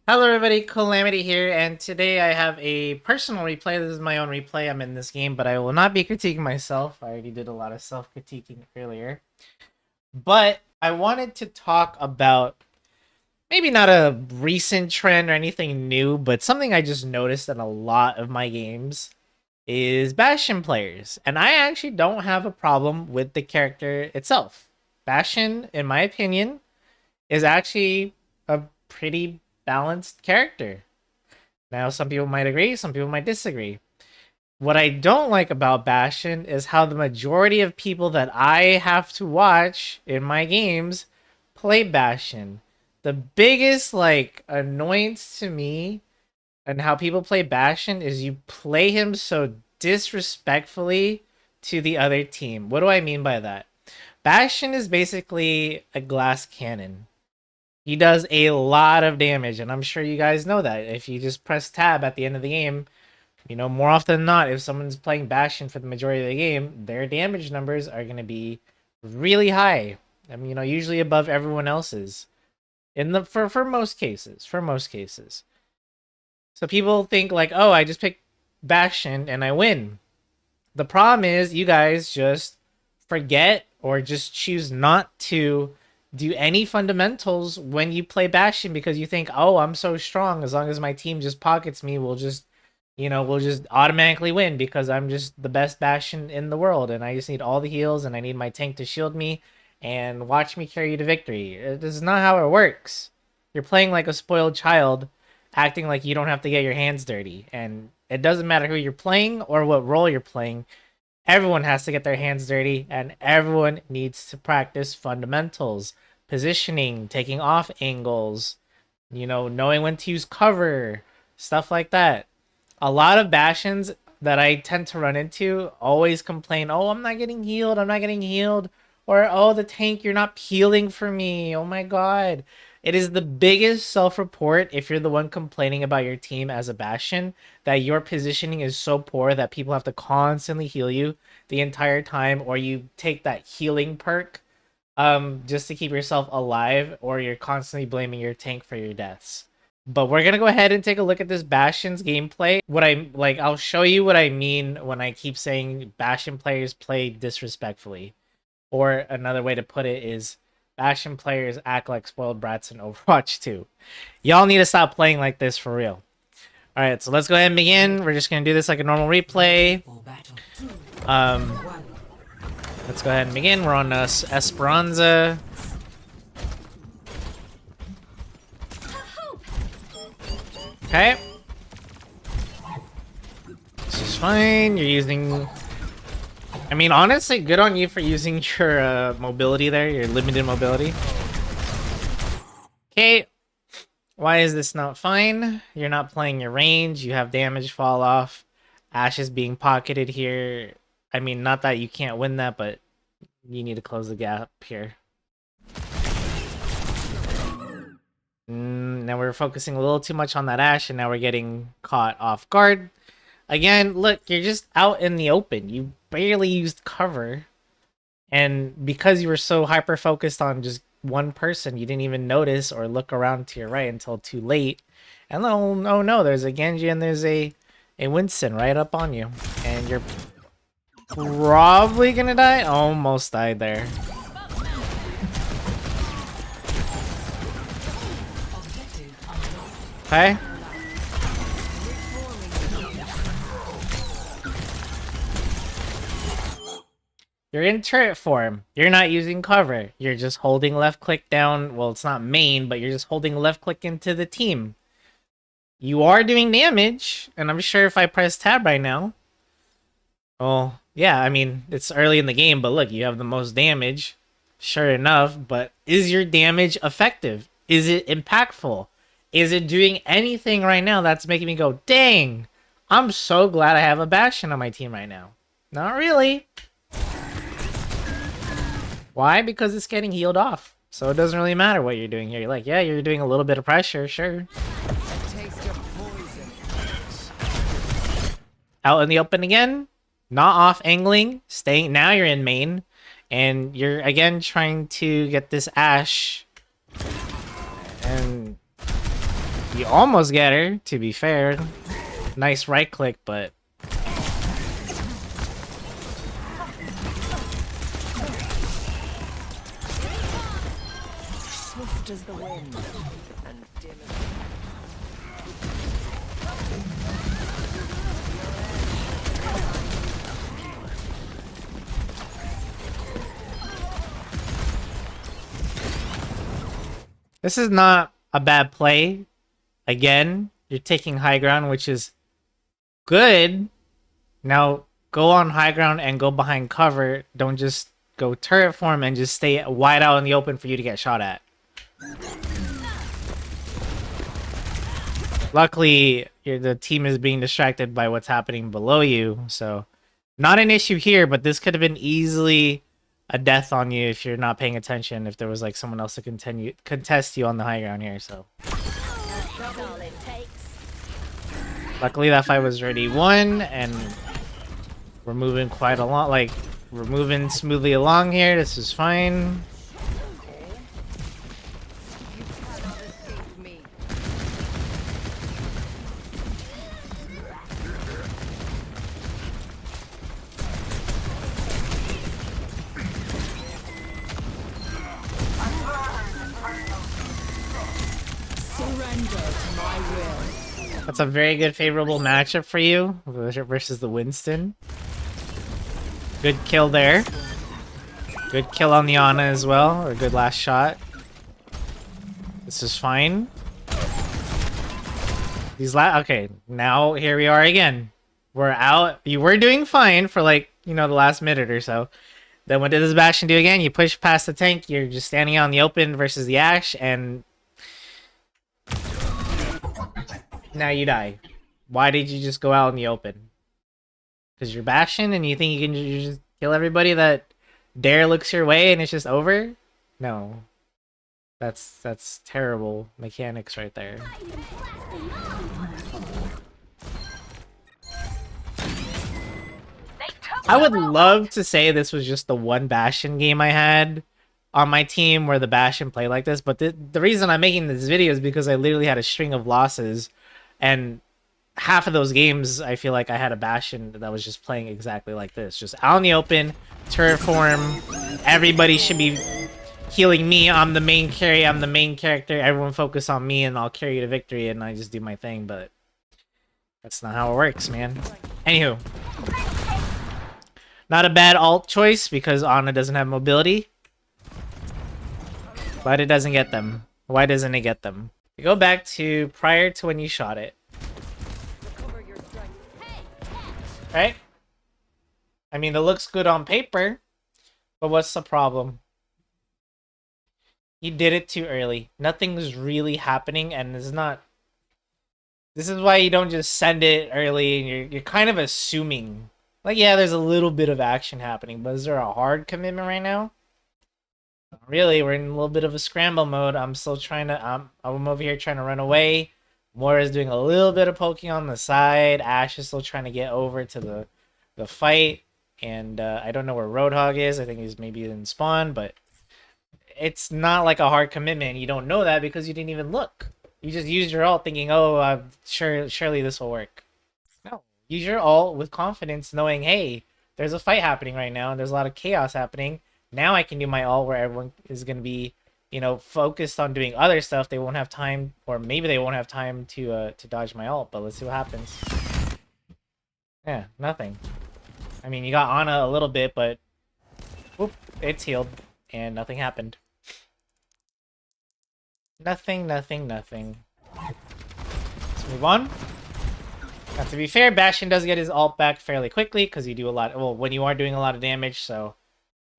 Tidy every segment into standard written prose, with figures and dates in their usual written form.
Hello everybody, Calamity here, and today I have a personal replay. This is my own replay. I'm in this game, but I will not be critiquing myself. I already did a lot of self-critiquing earlier. But I wanted to talk about maybe not a recent trend or anything new, but something I just noticed in a lot of my games is Bastion players. And I actually don't have a problem with the character itself. Bastion, in my opinion, is actually a pretty balanced character. Now, some people might agree, some people might disagree. What I don't like about Bastion is how the majority of people that I have to watch in my games play Bastion. The biggest annoyance to me and how people play Bastion is you play him so disrespectfully to the other team. What do I mean by that? Bastion is basically a glass cannon. He does a lot of damage, and I'm sure you guys know that. If you just press tab at the end of the game, more often than not, if someone's playing Bastion for the majority of the game, their damage numbers are going to be really high. I mean, usually above everyone else's. For most cases, So people think like, oh, I just pick Bastion and I win. The problem is you guys just forget or just choose not to do any fundamentals when you play Bastion because you think, oh, I'm so strong. As long as my team just pockets me, we'll just automatically win because I'm just the best Bastion in the world. And I just need all the heals and I need my tank to shield me and watch me carry you to victory. This is not how it works. You're playing like a spoiled child, acting like you don't have to get your hands dirty. And it doesn't matter who you're playing or what role you're playing. Everyone has to get their hands dirty, and everyone needs to practice fundamentals, positioning, taking off angles, knowing when to use cover, stuff like that. A lot of Bastions that I tend to run into always complain, oh, I'm not getting healed, I'm not getting healed. Or, oh, the tank, you're not healing for me. Oh my god. It is the biggest self-report if you're the one complaining about your team as a Bastion that your positioning is so poor that people have to constantly heal you the entire time, or you take that healing perk just to keep yourself alive, or you're constantly blaming your tank for your deaths. But we're gonna go ahead and take a look at this Bastion's gameplay. I'll show you what I mean when I keep saying Bastion players play disrespectfully. Or another way to put it is Bastion players act like spoiled brats in Overwatch 2. Y'all need to stop playing like this for real. Alright, so let's go ahead and begin. We're just gonna do this like a normal replay. Let's go ahead and begin. We're on Esperanza. Okay. This is fine. You're using... I mean, honestly, good on you for using your mobility there, your limited mobility. Okay. Why is this not fine? You're not playing your range. You have damage fall off. Ashe is being pocketed here. I mean, not that you can't win that, but you need to close the gap here. Now we're focusing a little too much on that Ashe, and now we're getting caught off guard. Again, look, you're just out in the open. You barely used cover. And because you were so hyper-focused on just one person, you didn't even notice or look around to your right until too late. And oh no, there's a Genji and there's a Winston right up on you. And you're probably gonna die? Almost died there. Okay. You're in turret form. You're not using cover. You're just holding left click down. Well, it's not main, but you're just holding left click into the team. You are doing damage, and I'm sure if I press tab right now... Well, yeah, I mean, it's early in the game, but look, you have the most damage. Sure enough, but is your damage effective? Is it impactful? Is it doing anything right now that's making me go, dang, I'm so glad I have a Bastion on my team right now? Not really. Why? Because it's getting healed off. So it doesn't really matter what you're doing here. You're like, yeah, you're doing a little bit of pressure, sure. Out in the open again. Not off angling. Staying. Now you're in main. And you're, again, trying to get this Ashe. And You almost get her, to be fair. Nice right click, but... Swift as the wind and dim as This is not a bad play. Again, you're taking high ground, which is good. Now, go on high ground and go behind cover. Don't just go turret form and just stay wide out in the open for you to get shot at. Luckily, the team is being distracted by what's happening below you, so not an issue here, but this could have been easily a death on you if you're not paying attention, if there was like someone else to contest you on the high ground here, so. Luckily that fight was already won, and we're moving quite a lot, like, we're moving smoothly along here, this is fine. That's a very good favorable matchup for you versus the Winston. Good kill there. Good kill on the Ana as well, or good last shot. This is fine. Okay, now here we are again. We're out. You were doing fine for like, you know, the last minute or so. Then what did this Bastion do again? You push past the tank, you're just standing out in the open versus the Ashe, and now you die. Why did you just go out in the open? Because you're Bastion and you think you can just kill everybody that dare looks your way and it's just over? No. That's terrible mechanics right there. I would love to say this was just the one Bastion game I had on my team where the Bastion played like this, but the reason I'm making this video is because I literally had a string of losses, and half of those games I feel like I had a Bastion that was just playing exactly like this. Just out in the open, turret form, everybody should be healing me, I'm the main carry, I'm the main character, everyone focus on me and I'll carry you to victory, and I just do my thing, but that's not how it works, man. Anywho. Not a bad alt choice because Ana doesn't have mobility. But it doesn't get them. Why doesn't it get them? You go back to prior to when you shot it. Right? I mean, it looks good on paper, but what's the problem? You did it too early. Nothing's really happening, and it's not... This is why you don't just send it early, and you're kind of assuming... Like, yeah, there's a little bit of action happening, but is there a hard commitment right now? Not really, we're in a little bit of a scramble mode. I'm still trying to... I'm over here trying to run away. Moira's doing a little bit of poking on the side. Ashe is still trying to get over to the fight. And I don't know where Roadhog is. I think he's maybe in spawn, but... It's not like a hard commitment. You don't know that because you didn't even look. You just used your ult thinking, oh, surely this will work. No. Use your ult with confidence, knowing, hey, there's a fight happening right now, and there's a lot of chaos happening. Now I can do my ult where everyone is going to be, you know, focused on doing other stuff. They won't have time, or maybe they won't have time to dodge my ult, but let's see what happens. Yeah, nothing. I mean, you got Ana a little bit, but whoop, it's healed, and nothing happened. Nothing. Let's move on. Now, to be fair, Bastion does get his ult back fairly quickly because you do a lot. Well, when you are doing a lot of damage, so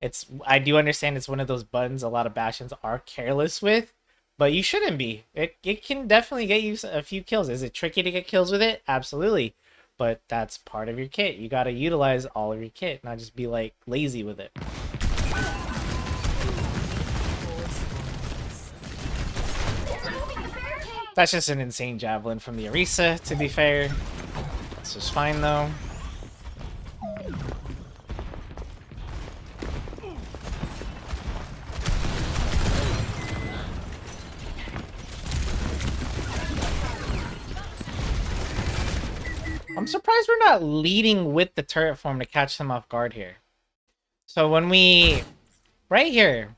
it's. I do understand it's one of those buttons a lot of Bastions are careless with, but you shouldn't be. It can definitely get you a few kills. Is it tricky to get kills with it? Absolutely, but that's part of your kit. You got to utilize all of your kit, not just be like lazy with it. That's just an insane javelin from the Orisa, to be fair. This was fine, though. I'm surprised we're not leading with the turret form to catch them off guard here. So when we... Right here.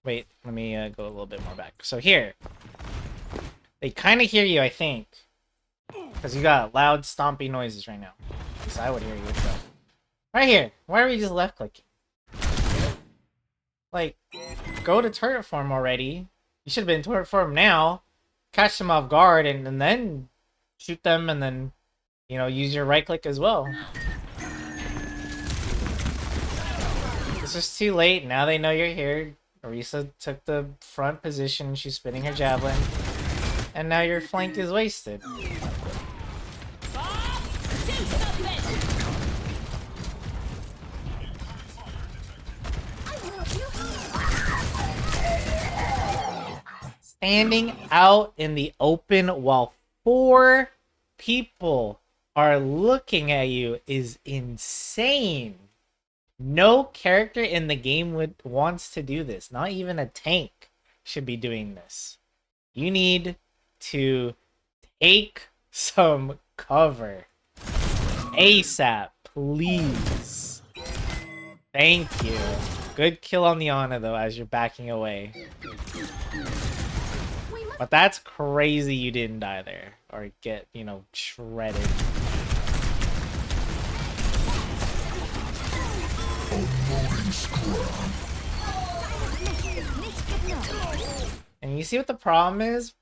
Wait, let me go a little bit more back. So here. They kind of hear you, I think. Because you got loud stomping noises right now. At least I would hear you. So. Right here. Why are we just left clicking? Like, go to turret form already. You should have been turret form now. Catch them off guard and then shoot them and then, you know, use your right click as well. This is too late. Now they know you're here. Orisa took the front position. She's spinning her javelin. And now your flank is wasted. Standing out in the open while 4 people are looking at you is insane. No character in the game wants to do this. Not even a tank should be doing this. You need to take some cover. ASAP, please. Thank you. Good kill on the Ana, though, as you're backing away. But that's crazy you didn't die there. Or get, you know, shredded. And you see what the problem is?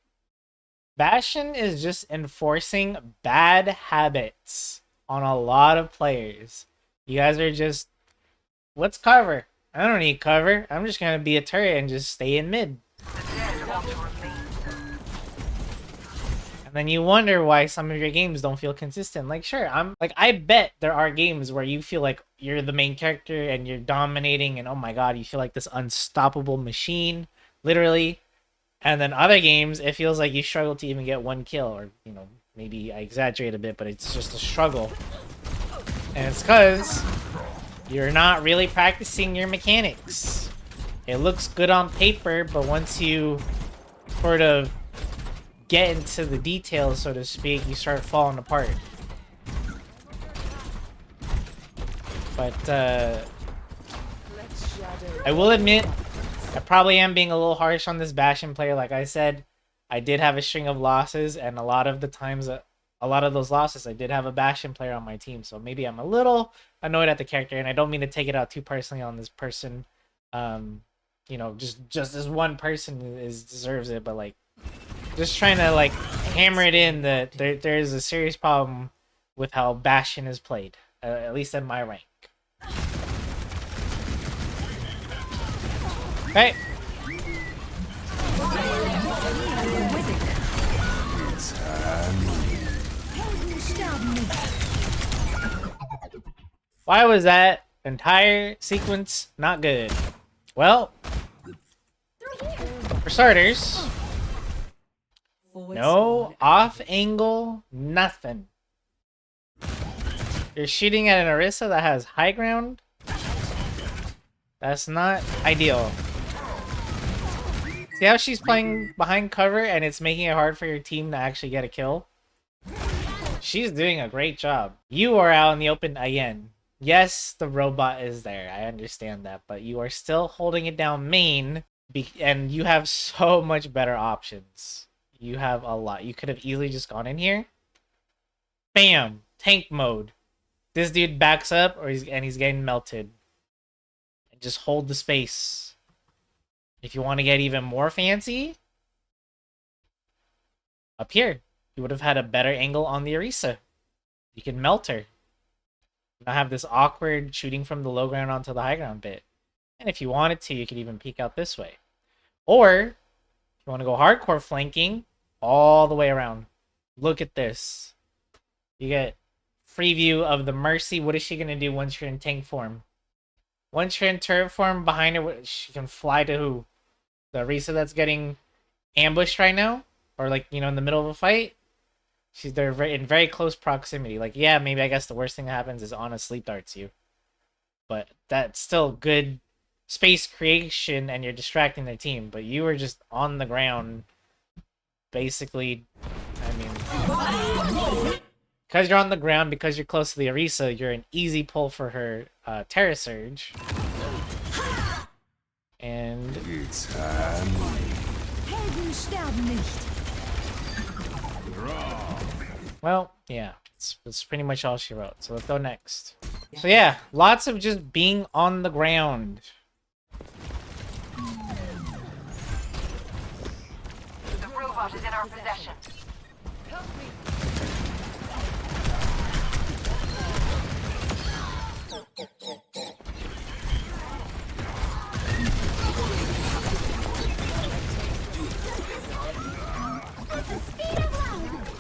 Bastion is just enforcing bad habits on a lot of players. You guys are just... Let's cover. I don't need cover. I'm just gonna be a turret and just stay in mid. And then you wonder why some of your games don't feel consistent. Like, sure, I bet there are games where you feel like you're the main character and you're dominating and oh my god, you feel like this unstoppable machine, literally. And then other games, it feels like you struggle to even get 1 kill, or, you know, maybe I exaggerate a bit, but it's just a struggle. And it's because you're not really practicing your mechanics. It looks good on paper, but once you sort of get into the details, so to speak, you start falling apart. But I will admit, I probably am being a little harsh on this Bastion player. Like I said, I did have a string of losses, and a lot of the times, a lot of those losses, I did have a Bastion player on my team. So maybe I'm a little annoyed at the character, and I don't mean to take it out too personally on this person. You know, just as one person deserves it, but like, just trying to like hammer it in that there is a serious problem with how Bastion is played, at least in my rank. Okay. Why was that entire sequence not good? Well, for starters, no off angle, nothing. You're shooting at an Orisa that has high ground? That's not ideal. See how she's playing behind cover and it's making it hard for your team to actually get a kill? She's doing a great job. You are out in the open again. Yes, the robot is there. I understand that. But you are still holding it down main. And you have so much better options. You have a lot. You could have easily just gone in here. Bam! Tank mode. This dude backs up and he's getting melted. And just hold the space. If you want to get even more fancy, up here, you would have had a better angle on the Orisa. You can melt her. Not have this awkward shooting from the low ground onto the high ground bit. And if you wanted to, you could even peek out this way. Or, if you want to go hardcore flanking, all the way around. Look at this. You get free view of the Mercy. What is she going to do once you're in tank form? Once you're in turret form, behind her, she can fly to who? The Orisa that's getting ambushed right now? Or like, you know, in the middle of a fight? They're in very close proximity. Like, yeah, maybe I guess the worst thing that happens is Ana sleep darts you. But that's still good space creation and you're distracting their team. But you were just on the ground, basically, I mean, Because you're on the ground, because you're close to the Orisa, you're an easy pull for her Terra Surge. And well, yeah, it's pretty much all she wrote. So let's go next. So yeah, lots of just being on the ground. The robot is in our possession. Help me.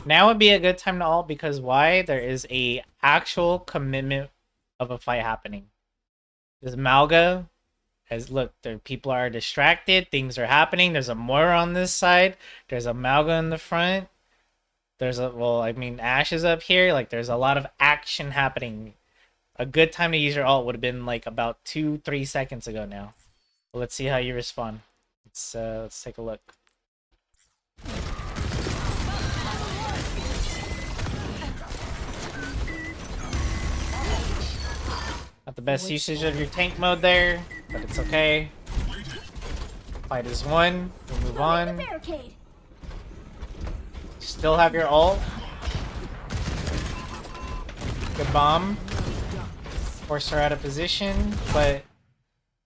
Now would be a good time to ult because why? There is a actual commitment of a fight happening. This Malga, as look, there people are distracted, things are happening. There's a Moira on this side. There's a Malga in the front. There's a Ashe is up here. Like there's a lot of action happening. A good time to use your ult would have been like about 2-3 seconds ago now. Well, let's see how you respond. Let's take a look. Not the best usage of your tank mode there, but it's okay. Fight is won. We'll move on. Still have your ult. Good bomb. Force her out of position, but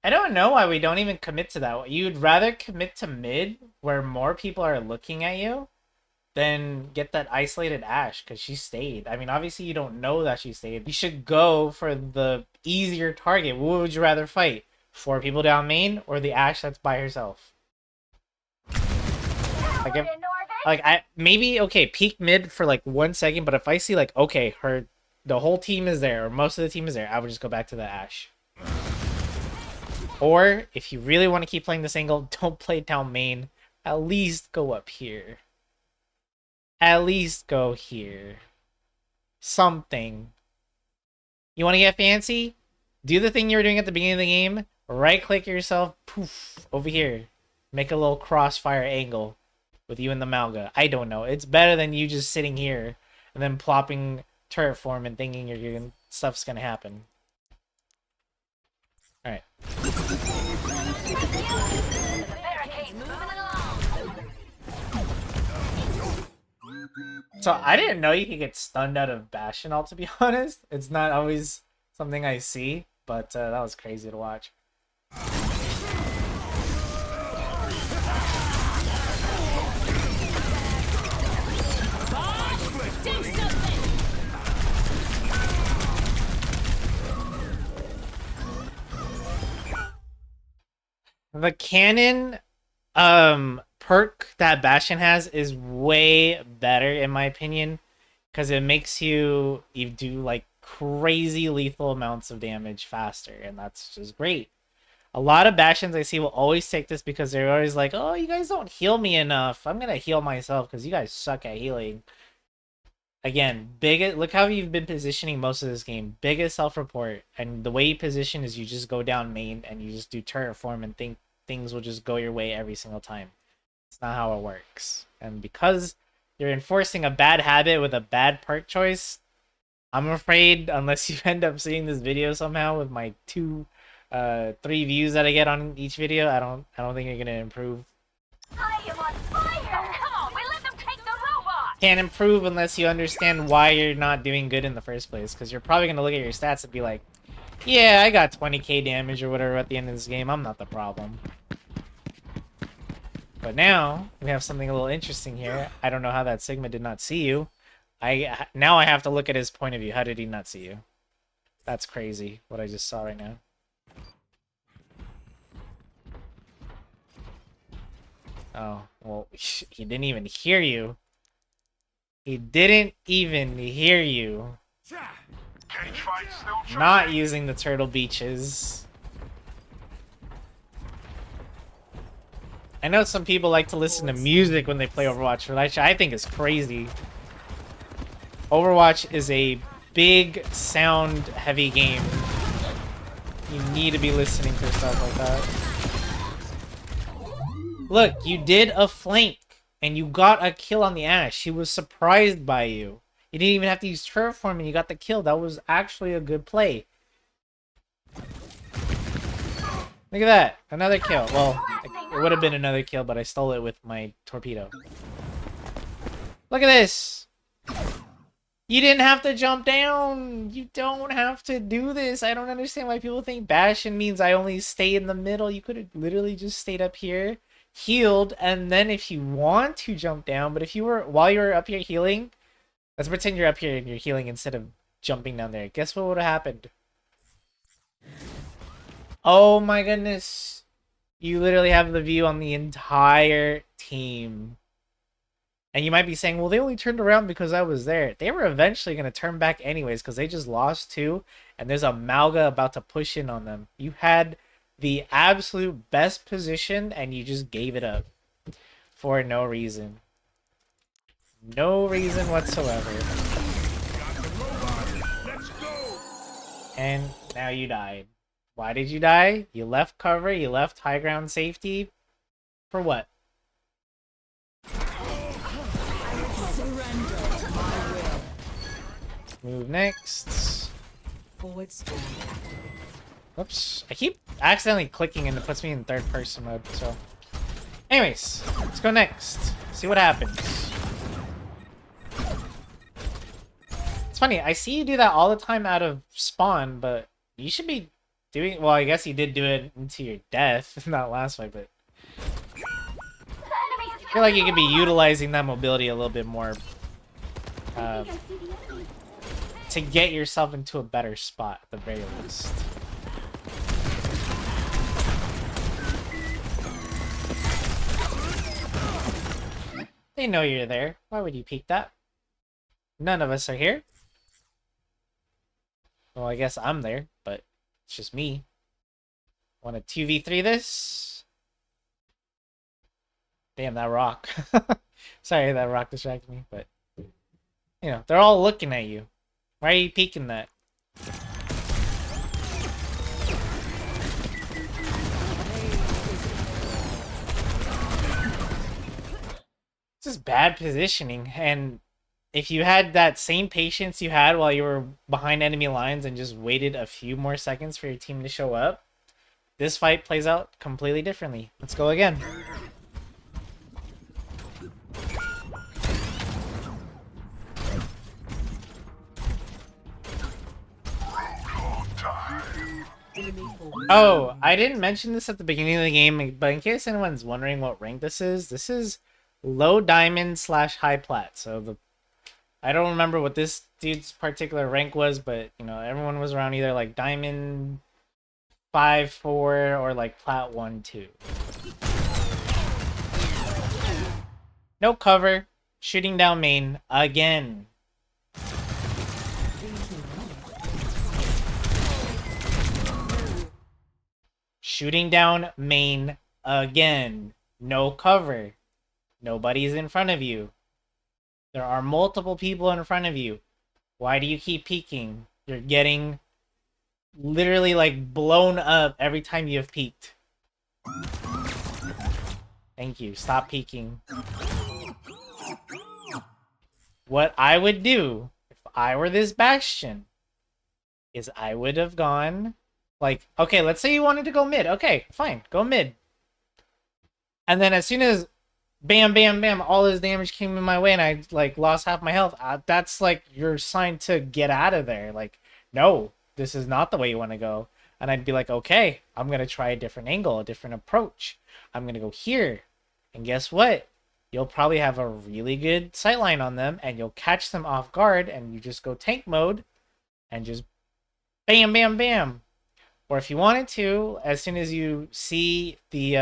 I don't know why we don't even commit to that. You'd rather commit to mid, where more people are looking at you, than get that isolated Ashe, because she stayed. I mean, obviously you don't know that she stayed. You should go for the easier target. What would you rather fight? 4 people down main, or the Ashe that's by herself? Maybe okay, peek mid for like 1 second, but if I see like, okay, the whole team is there, or most of the team is there, I would just go back to the Ashe. Or, if you really want to keep playing this angle, don't play down main. At least go up here. At least go here. Something. You want to get fancy? Do the thing you were doing at the beginning of the game. Right-click yourself. Poof. Over here. Make a little crossfire angle with you and the Malga. I don't know. It's better than you just sitting here and then plopping turret form and thinking stuff's gonna happen. Alright. So I didn't know you could get stunned out of Bastion ult, to be honest. It's not always something I see, but that was crazy to watch. The cannon perk that Bastion has is way better in my opinion, because it makes you do like crazy lethal amounts of damage faster, and that's just great. A lot of Bastions I see will always take this because they're always like, oh, you guys don't heal me enough. I'm gonna heal myself because you guys suck at healing. Again, look how you've been positioning most of this game. Biggest self-report, and the way you position is you just go down main and you just do turret form and think things will just go your way every single time. It's not how it works. And because you're enforcing a bad habit with a bad perk choice, I'm afraid, unless you end up seeing this video somehow with my 3 views that I get on each video, I don't think you're gonna improve. I am on fire! Come on, we let them take the robot! Can't improve unless you understand why you're not doing good in the first place, because you're probably gonna look at your stats and be like, yeah, I got 20k damage or whatever at the end of this game, I'm not the problem. But now, we have something a little interesting here. I don't know how that Sigma did not see you. Now I have to look at his point of view. How did he not see you? That's crazy, what I just saw right now. Oh, well, he didn't even hear you. He didn't even hear you. Not using the turtle beaches. I know some people like to listen to music when they play Overwatch, but I think it's crazy. Overwatch is a big sound-heavy game. You need to be listening for stuff like that. Look, you did a flank, and you got a kill on the Ashe. She was surprised by you. You didn't even have to use terraform and you got the kill. That was actually a good play. Look at that. Another kill. Well, it would have been another kill, but I stole it with my torpedo. Look at this. You didn't have to jump down. You don't have to do this. I don't understand why people think Bastion means I only stay in the middle. You could have literally just stayed up here, healed, and then if you want to jump down, but if you were, while you were up here healing, let's pretend you're up here and you're healing instead of jumping down there. Guess what would have happened? Oh my goodness. You literally have the view on the entire team. And you might be saying, well, they only turned around because I was there. They were eventually going to turn back anyways because they just lost 2. And there's a Malga about to push in on them. You had the absolute best position and you just gave it up. For no reason. No reason whatsoever. And now you died. Why did you die? You left cover, you left high ground safety. For what? Move next. Forward stand. Whoops. I keep accidentally clicking and it puts me in third person mode, so. Anyways, let's go next. See what happens. It's funny, I see you do that all the time out of spawn, but you should be doing, well, I guess you did do it into your death, not last fight, but I feel like you could be utilizing that mobility a little bit more to get yourself into a better spot at the very least. They know you're there. Why would you peek that? None of us are here. Well, I guess I'm there, but it's just me. Want to 2v3 this? Damn, that rock. Sorry, that rock distracted me, but you know, they're all looking at you. Why are you peeking that? This is bad positioning, and if you had that same patience you had while you were behind enemy lines and just waited a few more seconds for your team to show up, this fight plays out completely differently. Let's go again. Oh, I didn't mention this at the beginning of the game, but in case anyone's wondering what rank this is low diamond / high plat. So I don't remember what this dude's particular rank was, but you know, everyone was around either like diamond 5, 4 or like plat 1, 2. No cover, shooting down main again. Shooting down main again. No cover. Nobody's in front of you. There are multiple people in front of you. Why do you keep peeking? You're getting literally like blown up every time you have peeked. Thank you. Stop peeking. What I would do if I were this Bastion is I would have gone like, okay, let's say you wanted to go mid. Okay, fine. Go mid. And then as soon as bam, bam, bam, all his damage came in my way and I like lost half my health, that's like your sign to get out of there. Like, no, this is not the way you want to go. And I'd be like, okay, I'm going to try a different angle, a different approach. I'm going to go here. And guess what? You'll probably have a really good sightline on them and you'll catch them off guard and you just go tank mode and just bam, bam, bam. Or if you wanted to, as soon as you see the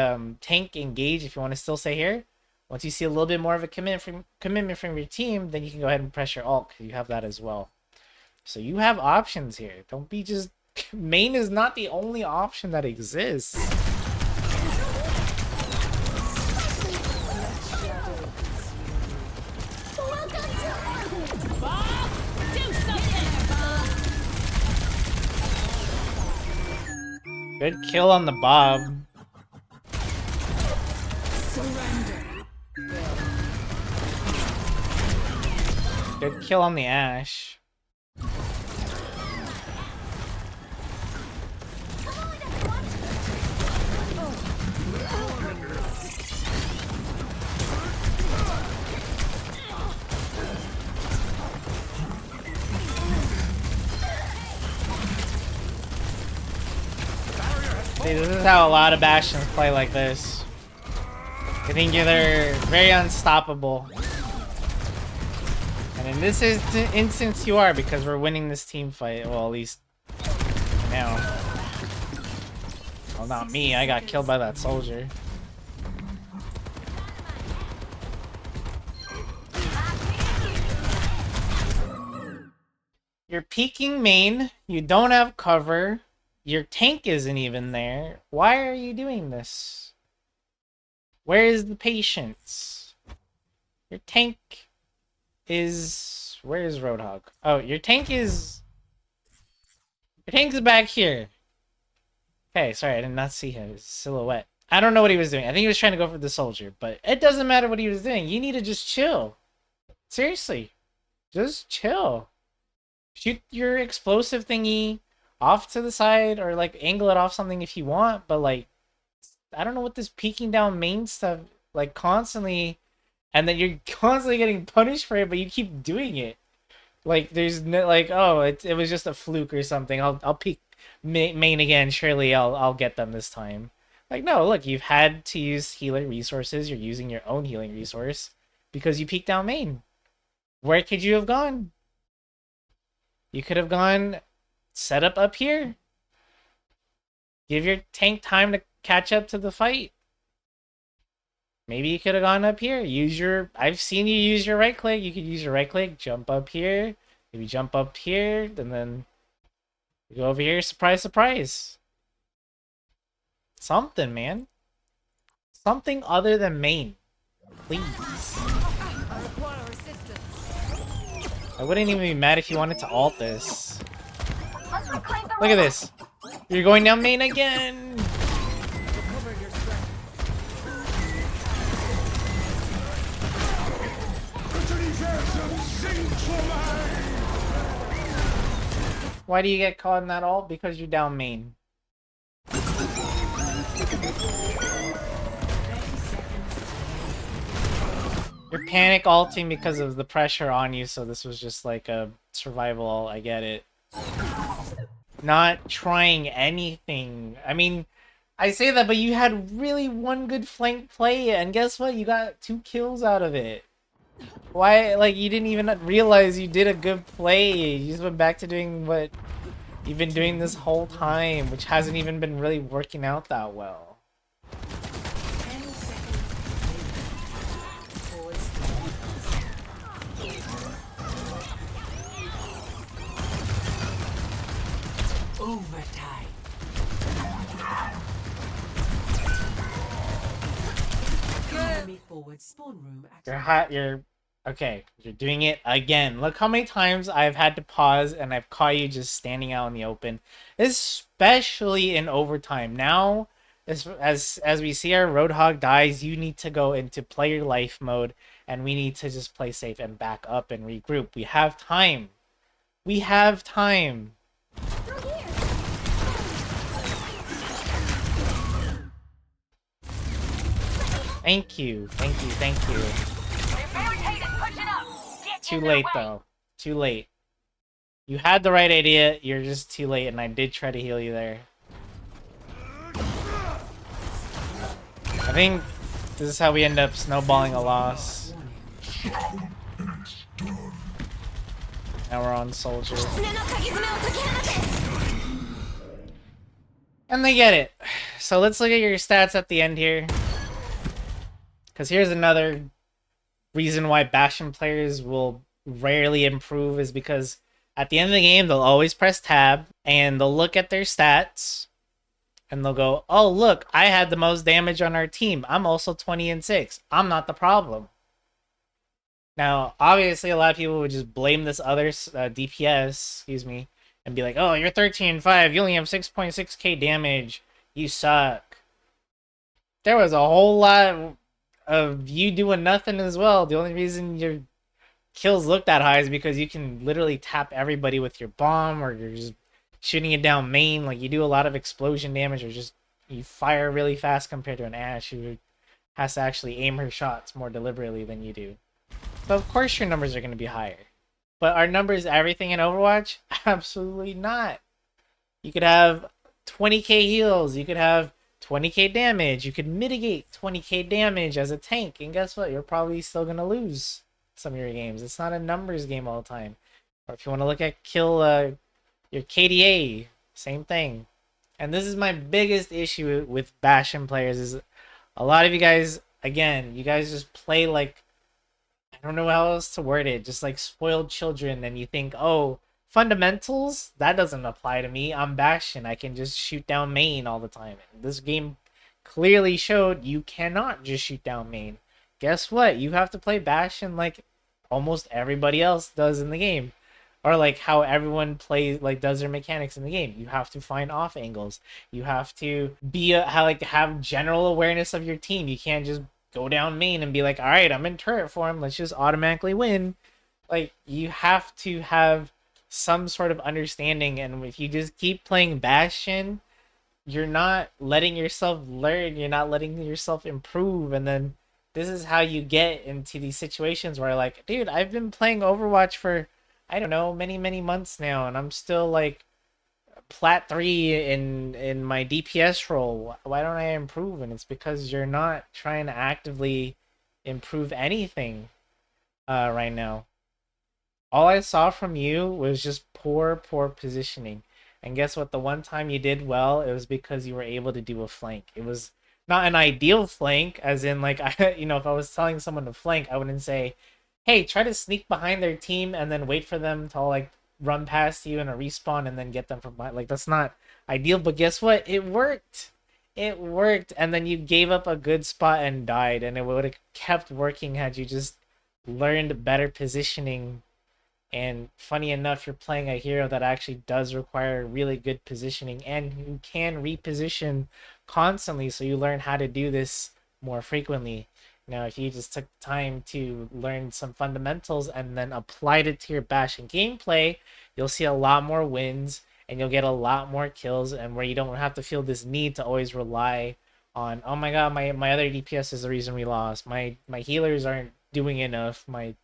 tank engage, if you want to still stay here, once you see a little bit more of a commitment from your team, then you can go ahead and press your ult, because you have that as well. So you have options here. Don't be just... Main is not the only option that exists. Good kill on the Bob. Good kill on the Ashe. See, this is how a lot of Bastions play like this. I think they're very unstoppable. And in this instance you are, because we're winning this team fight. Well, at least now. Well, not me. I got killed by that soldier. You're peeking main. You don't have cover. Your tank isn't even there. Why are you doing this? Where is the patience? Your tank is... Where is Roadhog? Oh, your tank is... Your tank is back here. Okay, sorry, I did not see him. His silhouette. I don't know what he was doing. I think he was trying to go for the soldier, but it doesn't matter what he was doing. You need to just chill. Seriously. Just chill. Shoot your explosive thingy off to the side, or like angle it off something if you want, but like, I don't know what this peeking down main stuff, like constantly, and then you're constantly getting punished for it, but you keep doing it. Like there's no, like, oh, it was just a fluke or something. I'll peek main again. Surely I'll get them this time. Like, no, look, you've had to use healer resources. You're using your own healing resource because you peeked down main. Where could you have gone? You could have gone set up here. Give your tank time to catch up to the fight. Maybe you could have gone up here. Use your... I've seen you use your right click. You could use your right click, jump up here. Maybe jump up here, and then you go over here. Surprise, surprise. Something, man. Something other than main. Please. I wouldn't even be mad if you wanted to ult this. Look at this. You're going down main again. Why do you get caught in that ult? Because you're down main. You're panic ulting because of the pressure on you, so this was just like a survival ult. I get it. Not trying anything. I mean, I say that, but you had really one good flank play, and guess what? You got 2 kills out of it. Why, like, you didn't even realize you did a good play. You just went back to doing what you've been doing this whole time, which hasn't even been really working out that well. Overtime. Enemy forward spawn room You're okay. You're doing it again. Look how many times I've had to pause and I've caught you just standing out in the open, especially in overtime. Now, as we see our Roadhog dies, you need to go into play your life mode, and we need to just play safe and back up and regroup. We have time. We have time. Thank you, thank you, thank you. Too late, though. Too late. You had the right idea, you're just too late, and I did try to heal you there. I think this is how we end up snowballing a loss. Now we're on soldier. And they get it. So let's look at your stats at the end here. Because here's another reason why Bastion players will rarely improve, is because at the end of the game, they'll always press tab, and they'll look at their stats, and they'll go, oh, look, I had the most damage on our team. I'm also 20-6. I'm not the problem. Now, obviously, a lot of people would just blame this other DPS, excuse me, and be like, oh, you're 13-5. You only have 6.6k damage. You suck. There was a whole lot of you doing nothing as well. The only reason kills look that high is because you can literally tap everybody with your bomb, or you're just shooting it down main. Like, you do a lot of explosion damage, or just you fire really fast compared to an Ashe who has to actually aim her shots more deliberately than you do. So of course your numbers are going to be higher. But are numbers everything in Overwatch? Absolutely not. You could have 20k heals, you could have 20k damage, you could mitigate 20k damage as a tank, and guess what? You're probably still going to lose some of your games. It's not a numbers game all the time. Or if you want to look at your KDA, same thing. And this is my biggest issue with Bastion players is a lot of you guys, again, you guys just play like, I don't know how else to word it, just like spoiled children, and you think, oh, fundamentals, that doesn't apply to me. I'm Bastion. I can just shoot down main all the time. And this game clearly showed you cannot just shoot down main. Guess what? You have to play Bastion like almost everybody else does in the game. Or like how everyone plays, like does their mechanics in the game. You have to find off angles. You have to have general awareness of your team. You can't just go down main and be like, all right, I'm in turret form, let's just automatically win. Like, you have to have some sort of understanding, and if you just keep playing Bastion, you're not letting yourself learn, you're not letting yourself improve, and then this is how you get into these situations where, like, dude, I've been playing Overwatch for, I don't know, many months now, and I'm still like plat 3 in my DPS role. Why don't I improve? And it's because you're not trying to actively improve anything right now. All I saw from you was just poor positioning. And guess what? The one time you did well, it was because you were able to do a flank. It was not an ideal flank, as in, like, if I was telling someone to flank, I wouldn't say, hey, try to sneak behind their team and then wait for them to, like, run past you in a respawn and then get them from behind. Like, that's not ideal, but guess what? It worked. It worked, and then you gave up a good spot and died, and it would have kept working had you just learned better positioning. And funny enough, you're playing a hero that actually does require really good positioning, and you can reposition constantly, so you learn how to do this more frequently. Now, if you just took time to learn some fundamentals and then applied it to your Bastion gameplay, you'll see a lot more wins and you'll get a lot more kills, and where you don't have to feel this need to always rely on, oh my god, my other DPS is the reason we lost. My healers aren't doing enough. My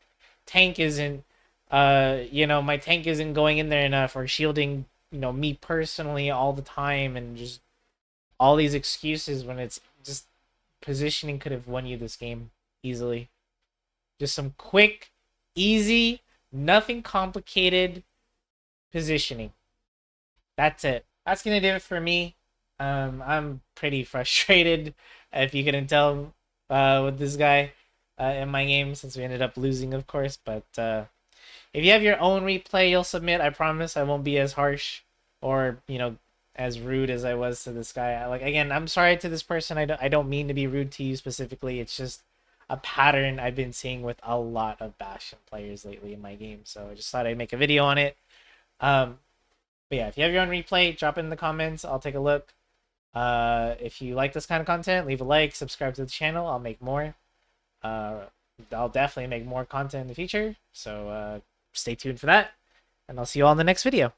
tank isn't going in there enough, or shielding, me personally all the time, and just all these excuses when it's just positioning could have won you this game easily. Just some quick, easy, nothing complicated positioning. That's it. That's gonna do it for me. I'm pretty frustrated, if you couldn't tell, with this guy in my game, since we ended up losing, of course. But if you have your own replay you'll submit, I promise I won't be as harsh or, as rude as I was to this guy. Like, again, I'm sorry to this person. I don't mean to be rude to you specifically. It's just a pattern I've been seeing with a lot of Bastion players lately in my game. So I just thought I'd make a video on it. But yeah, if you have your own replay, drop it in the comments. I'll take a look. If you like this kind of content, leave a like, subscribe to the channel. I'll make more. I'll definitely make more content in the future. So stay tuned for that. And I'll see you all in the next video.